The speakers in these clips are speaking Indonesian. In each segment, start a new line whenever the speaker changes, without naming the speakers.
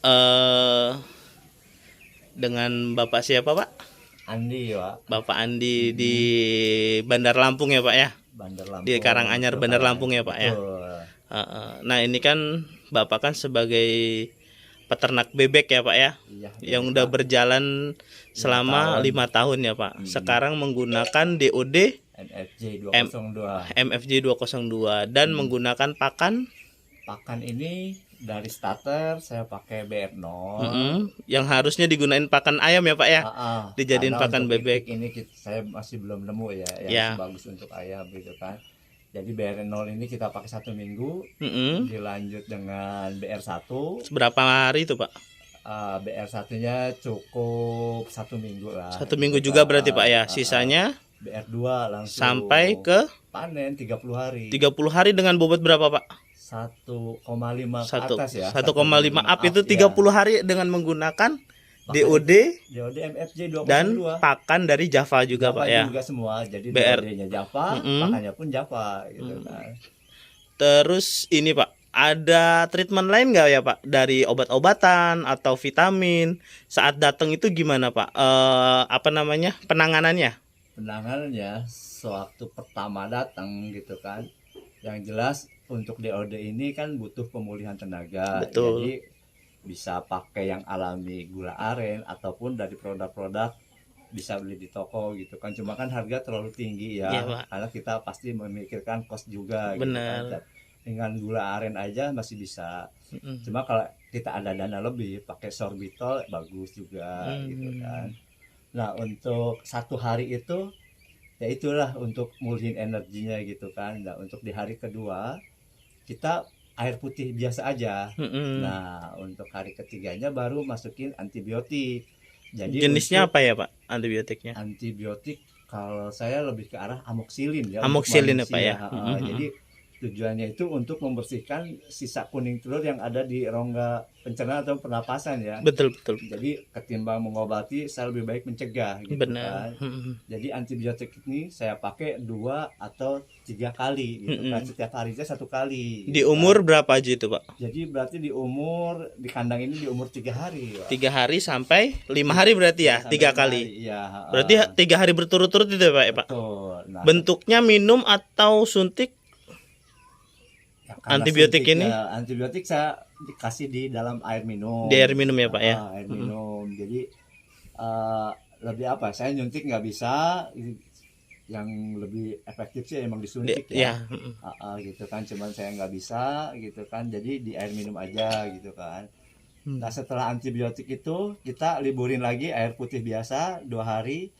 eh dengan Bapak siapa, Pak?
Andi, Pak.
Bapak Andi di Bandar Lampung ya, Pak ya?
Bandar Lampung.
Di Karanganyar, Bandar Lampung ya, Pak ya?
Betul.
Nah, ini kan Bapak kan sebagai peternak bebek ya, Pak ya?
Iya,
Yang
bebek,
udah
Pak.
berjalan selama 5 tahun ya, Pak. Sekarang menggunakan DOD
MFJ 202.
MFJ 202 dan menggunakan pakan
Pakan ini dari starter saya pakai BR0.
yang harusnya digunain pakan ayam ya, Pak ya? Dijadiin
Karena
pakan
untuk
bebek.
ini saya masih belum nemu ya yang
Ya.
bagus untuk ayam gitu kan. Jadi BR0 ini kita pakai 1 minggu, dilanjut dengan BR1.
Berapa hari itu, Pak?
BR1-nya cukup 1 minggu lah.
1 minggu juga berarti, Pak ya. Sisanya
BR2 langsung
sampai ke
panen 30 hari.
30 hari dengan bobot berapa, Pak?
1,5 ke atas ya.
1,5 up itu 30 hari dengan menggunakan DOD
MFJ 202
dan pakan dari Java juga, Pak ya.
Juga semua. Jadi
BR.
DOD-nya Java, pakannya pun Java gitu kan.
Terus ini, Pak, ada treatment lain nggak ya, Pak? Dari obat-obatan atau vitamin saat datang itu gimana, Pak? Penanganannya?
Penanganannya sewaktu pertama datang gitu kan. Yang jelas untuk DOD ini kan butuh pemulihan tenaga.
Betul.
Jadi bisa pakai yang alami gula aren ataupun dari produk-produk bisa beli di toko gitu kan. Cuma kan harga terlalu tinggi ya,
Pak.
karena kita pasti memikirkan cost juga.
Benar.
Gitu kan. Dengan gula aren aja masih bisa. Cuma kalau kita ada dana lebih pakai sorbitol bagus juga gitu kan. Nah untuk 1 hari itu ya itulah untuk mulihin energinya gitu kan. Nah untuk di hari kedua kita air putih biasa aja. Nah untuk hari ketiganya baru masukin antibiotik. Jadi
jenisnya apa ya, Pak, antibiotiknya?
Antibiotik kalau saya lebih ke arah amoxilin ya.
Amoxilin ya, Pak ya.
Jadi tujuannya itu untuk membersihkan sisa kuning telur yang ada di rongga pencernaan atau pernapasan ya.
Betul.
Jadi ketimbang mengobati saya lebih baik mencegah gitu.
Benar.
Kan. Jadi antibiotik ini saya pakai 2 atau 3 kali gitu kan. Setiap harinya 1 kali.
Di umur berapa aja itu, Pak?
Jadi berarti di kandang ini di umur 3 hari. Pak.
3 hari sampai 5 hari berarti ya, 3 kali.
Iya.
Berarti 3 hari berturut-turut itu ya, Pak?
Betul. Nah,
bentuknya minum atau suntik? Antibiotik
suntik,
ini?
Ya, antibiotik saya dikasih di dalam air minum.
Di air minum ya, Pak ya?
Air minum. Jadi lebih apa? Saya nyuntik nggak bisa. Yang lebih efektif sih emang disuntik ya. Gitu kan. Cuman saya nggak bisa gitu kan. Jadi di air minum aja gitu kan. Nah setelah antibiotik itu kita liburin lagi air putih biasa 2 hari.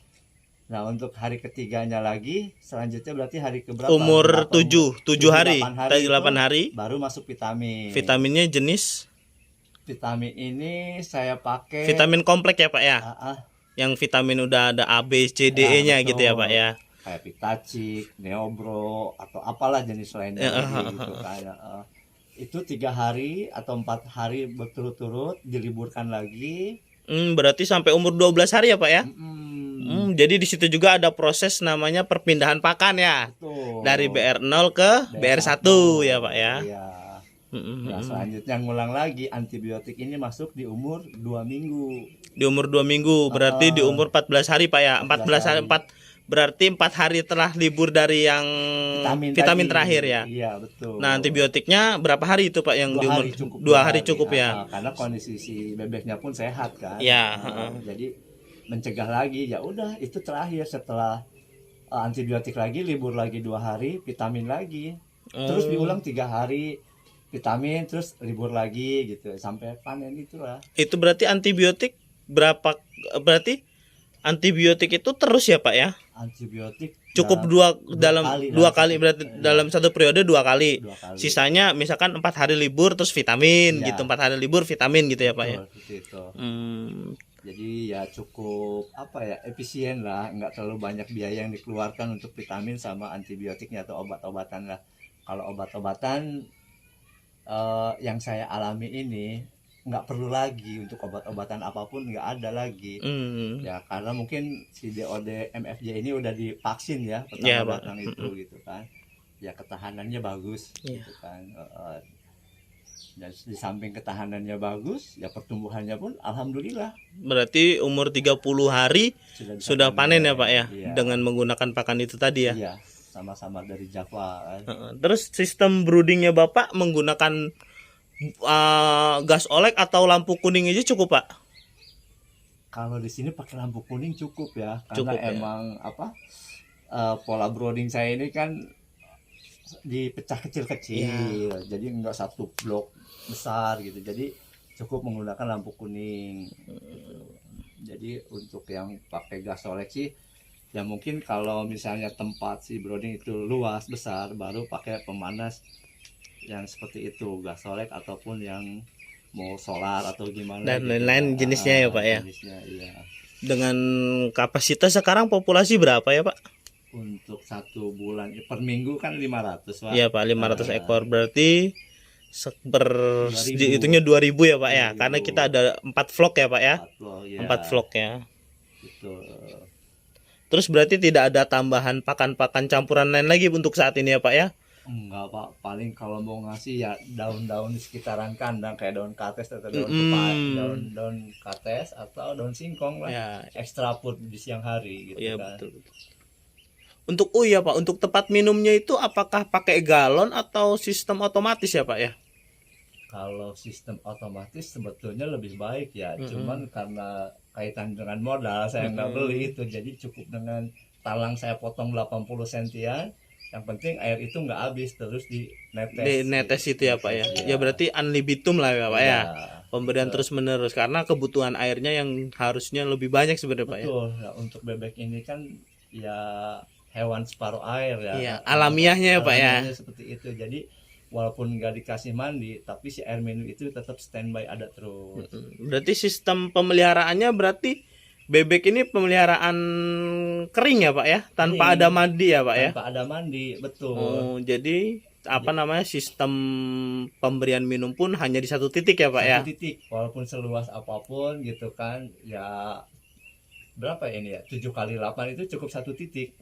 Nah untuk hari ketiganya lagi selanjutnya berarti hari keberapa?
Umur 7 hari, 8 hari
baru masuk vitamin.
Vitaminnya jenis?
Vitamin ini saya pakai
vitamin kompleks ya, Pak ya? Yang vitamin udah ada A, B, C, D, E nya gitu ya, Pak ya?
Kayak Vitacik, Neobro atau apalah jenis lainnya gitu kan. Itu 3 hari atau 4 hari berturut-turut diliburkan lagi.
Berarti sampai umur 12 hari ya, Pak ya? Jadi di situ juga ada proses namanya perpindahan pakan ya.
Betul.
Dari BR0 ke BR1 ya, Pak ya.
Iya. Nah, selanjutnya ngulang lagi antibiotik ini masuk di umur 2 minggu.
Di umur 2 minggu, berarti di umur 14 hari, Pak ya. 14 hari. Berarti 4 hari telah libur dari yang vitamin terakhir ya.
Iya, betul.
Nah, antibiotiknya berapa hari itu, Pak, yang di umur 2 hari cukup ya?
Karena kondisi si bebeknya pun sehat kan.
Ya,
jadi mencegah lagi ya udah itu terakhir setelah antibiotik lagi libur lagi 2 hari vitamin lagi. Terus diulang 3 hari vitamin terus libur lagi gitu sampai panen itulah.
Itu berarti antibiotik berarti antibiotik itu terus ya, Pak ya?
Antibiotik
cukup dalam 2 kali berarti dalam satu periode 2 kali. Sisanya misalkan 4 hari libur terus vitamin gitu, 4 hari libur vitamin gitu ya, Pak ya.
Jadi ya cukup efisien lah, nggak terlalu banyak biaya yang dikeluarkan untuk vitamin sama antibiotiknya atau obat-obatan lah. Kalau obat-obatan yang saya alami ini nggak perlu lagi untuk obat-obatan apapun, nggak ada lagi. Ya karena mungkin si DOD MFJ ini udah divaksin ya pertama datang itu gitu kan. Ya ketahanannya bagus gitu kan. Dan di samping ketahanannya bagus, ya pertumbuhannya pun alhamdulillah.
Berarti umur 30 hari
Bisa
sudah panen ya Pak ya,
Iya.
dengan menggunakan pakan itu tadi ya.
Iya, sama-sama dari Java kan.
Terus sistem broodingnya Bapak menggunakan gas olek atau lampu kuning aja cukup Pak?
Kalau di sini pakai lampu kuning cukup ya, karena
Cukup, ya.
emang pola brooding saya ini kan dipecah kecil-kecil, jadi enggak satu blok besar gitu, jadi cukup menggunakan lampu kuning gitu. Jadi untuk yang pakai gas olek sih ya mungkin kalau misalnya tempat si brooding itu luas besar, baru pakai pemanas yang seperti itu, gas olek ataupun yang mau solar atau gimana
Dan
gitu.
lain-lain jenisnya ya Pak ya.
Jenisnya, iya.
Dengan kapasitas sekarang populasi berapa ya Pak?
Untuk 1 bulan per minggu kan 500 Pak.
Iya Pak, 500 ekor berarti per
2000.
dihitungnya 2000 ya Pak ya.
2000.
Karena kita ada 4 vlog ya Pak ya. 4 vlog ya.
Gitu.
Terus berarti tidak ada tambahan pakan-pakan campuran lain lagi untuk saat ini ya Pak ya?
Enggak Pak, paling kalau mau ngasih ya daun-daun di sekitaran kandang kayak daun kates atau daun daun kates atau daun singkong lah.
Ya.
Ekstra food di siang hari gitu
Iya
kan.
betul. Untuk ya Pak, untuk tempat minumnya itu apakah pakai galon atau sistem otomatis ya Pak ya?
Kalau sistem otomatis sebetulnya lebih baik ya, cuman karena kaitan dengan modal saya nggak beli itu, jadi cukup dengan talang saya potong 80 sentian. Yang penting air itu nggak habis, terus di
netes itu ya Pak ya.
Iya.
Ya berarti unlimited lah ya Pak ya.
Iya,
Pemberian terus menerus karena kebutuhan airnya yang harusnya lebih banyak sebenarnya Pak ya.
betul. Nah, untuk bebek ini kan ya hewan separuh air ya.
Iya, alamiahnya ya Pak ya.
Alamiahnya seperti itu. Jadi walaupun nggak dikasih mandi, tapi si air minum itu tetap standby ada terus.
Berarti sistem pemeliharaannya berarti bebek ini pemeliharaan kering ya Pak ya, tanpa
Kering.
ada mandi ya Pak ya.
Tanpa ada mandi, betul.
Oh, jadi apa namanya sistem pemberian minum pun hanya di satu titik ya Pak ya.
Satu titik, walaupun seluas apapun gitu kan, ya berapa ini ya? 7 kali 8 itu cukup satu titik.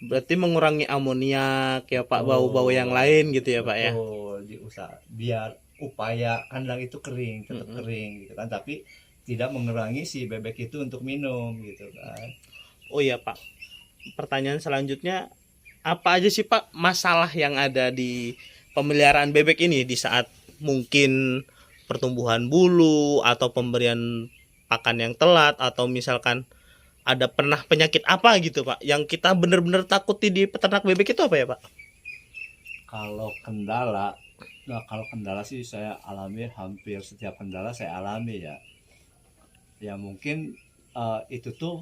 Berarti mengurangi amoniak ya Pak, bau-bau yang lain gitu ya Pak ya.
Betul, diusaha biar upaya kandang itu kering, tetap kering gitu kan, tapi tidak mengurangi si bebek itu untuk minum gitu kan.
Oh iya Pak, pertanyaan selanjutnya, apa aja sih Pak masalah yang ada di pemeliharaan bebek ini di saat mungkin pertumbuhan bulu atau pemberian pakan yang telat, atau misalkan ada pernah penyakit apa gitu Pak yang kita benar-benar takuti di peternak bebek itu apa ya Pak?
Kalau kendala sih saya alami, hampir setiap kendala saya alami ya. Ya mungkin itu tuh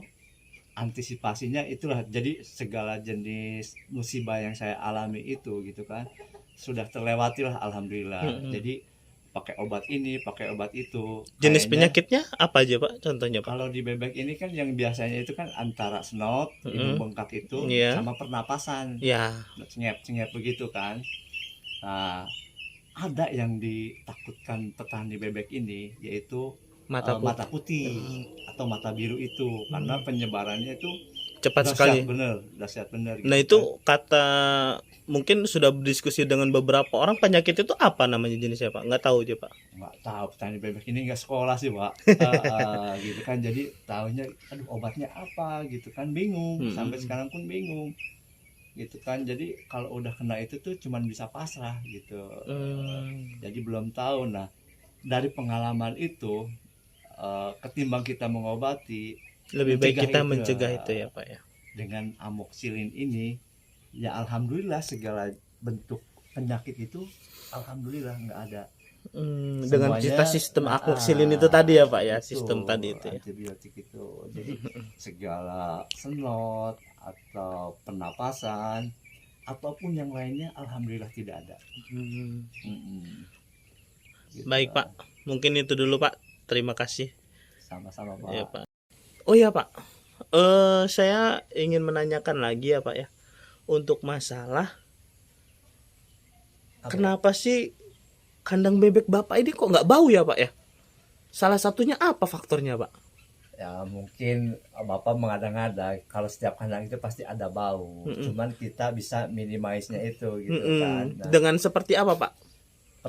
antisipasinya itulah, jadi segala jenis musibah yang saya alami itu gitu kan sudah terlewati lah alhamdulillah. Jadi pakai obat ini, pakai obat itu.
Jenis
Kayaknya,
penyakitnya apa aja Pak? Contohnya Pak?
kalau di bebek ini kan yang biasanya itu kan antara snot, hidung bengkak itu, sama pernapasan,
Ya.
cengep begitu kan. Nah, ada yang ditakutkan petani bebek ini yaitu
Mata
mata putih atau mata biru itu, karena penyebarannya itu
cepat sekali.
dahsyat bener.
Nah itu kata mungkin sudah berdiskusi dengan beberapa orang, penyakit itu apa namanya jenisnya Pak? Nggak tahu aja Pak.
Nggak tahu, petani bebek ini nggak sekolah sih Pak. Gitu kan, jadi tahunya aduh obatnya apa gitu kan, bingung. Sampai sekarang pun bingung gitu kan. Jadi kalau udah kena itu tuh cuman bisa pasrah gitu. Jadi belum tahu. Nah dari pengalaman itu ketimbang kita mengobati,
Lebih baik kita
itu,
mencegah itu ya Pak ya.
Dengan amoxicillin ini ya alhamdulillah segala bentuk penyakit itu alhamdulillah nggak ada.
Dengan kita sistem amoxicillin itu tadi ya Pak ya, sistem tadi itu ya.
Antibiotik itu, jadi segala senot atau pernapasan ataupun yang lainnya alhamdulillah tidak ada.
Gitu. Baik Pak, mungkin itu dulu Pak. Terima kasih.
Sama-sama Pak.
Ya, Pak. Oh ya Pak, saya ingin menanyakan lagi ya Pak ya, untuk masalah kenapa sih kandang bebek Bapak ini kok nggak bau ya Pak ya? Salah satunya apa faktornya Pak?
Ya mungkin Bapak mengada-ngada kalau setiap kandang itu pasti ada bau. Cuman kita bisa minimize-nya itu gitu kan. Nah,
dengan seperti apa Pak?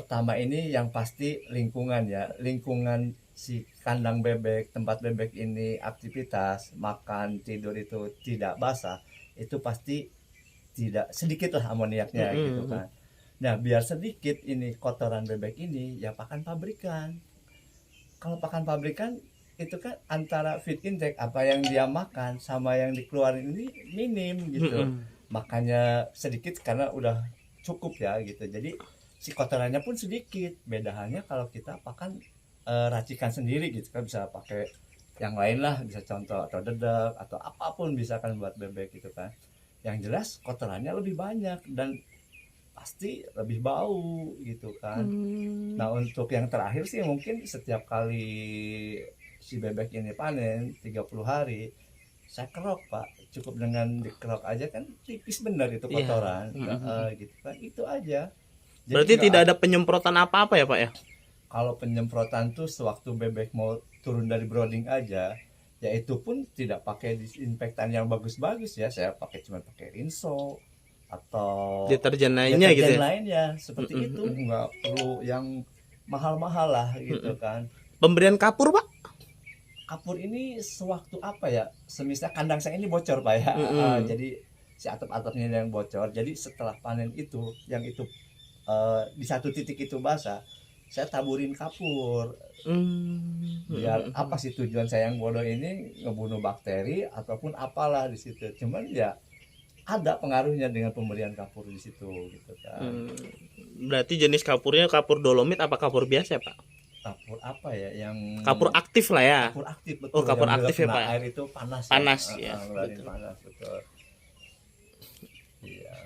pertama ini yang pasti lingkungan ya, lingkungan si kandang bebek, tempat bebek ini aktivitas makan tidur itu tidak basah, itu pasti tidak sedikit lah amoniaknya gitu kan. Nah biar sedikit ini kotoran bebek ini ya pakan pabrikan. Kalau pakan pabrikan itu kan antara feed intake apa yang dia makan sama yang dikeluarin ini minim gitu. Makanya sedikit karena udah cukup ya gitu. Jadi si kotorannya pun sedikit. Beda halnya kalau kita pakan racikan sendiri gitu kan, bisa pakai yang lain lah, bisa contoh atau dedek atau apapun bisa kan buat bebek gitu kan. Yang jelas kotorannya lebih banyak dan pasti lebih bau gitu kan. Nah untuk yang terakhir sih mungkin setiap kali si bebek ini panen 30 hari saya kerok Pak, cukup dengan dikerok aja kan tipis benar itu kotoran. Gitu kan, itu aja. Jadi
berarti tidak ada penyemprotan apa-apa ya Pak ya?
Kalau penyemprotan tuh sewaktu bebek mau turun dari brooding aja, ya itu pun tidak pakai disinfektan yang bagus-bagus ya, saya cuma pakai Rinso atau
Deterjen lainnya gitu ya?
lainnya seperti itu, nggak perlu yang mahal-mahal lah gitu kan.
Pemberian kapur Pak?
Kapur ini sewaktu apa ya, semisal kandang saya ini bocor Pak ya, jadi si atap-atapnya yang bocor, jadi setelah panen itu yang itu di satu titik itu basah, saya taburin kapur. Biar apa sih tujuan saya yang bodoh ini, ngebunuh bakteri ataupun apalah di situ. Cuman ya ada pengaruhnya dengan pemberian kapur di situ gitu kan.
Berarti jenis kapurnya kapur dolomit apa kapur biasa ya Pak?
Kapur apa ya yang
kapur aktif lah ya.
Kapur aktif betul.
Oh, kapur
yang
aktif ya Pak.
Air itu panas.
Panas
ya.
Ya.
Betul. Panas betul. Iya.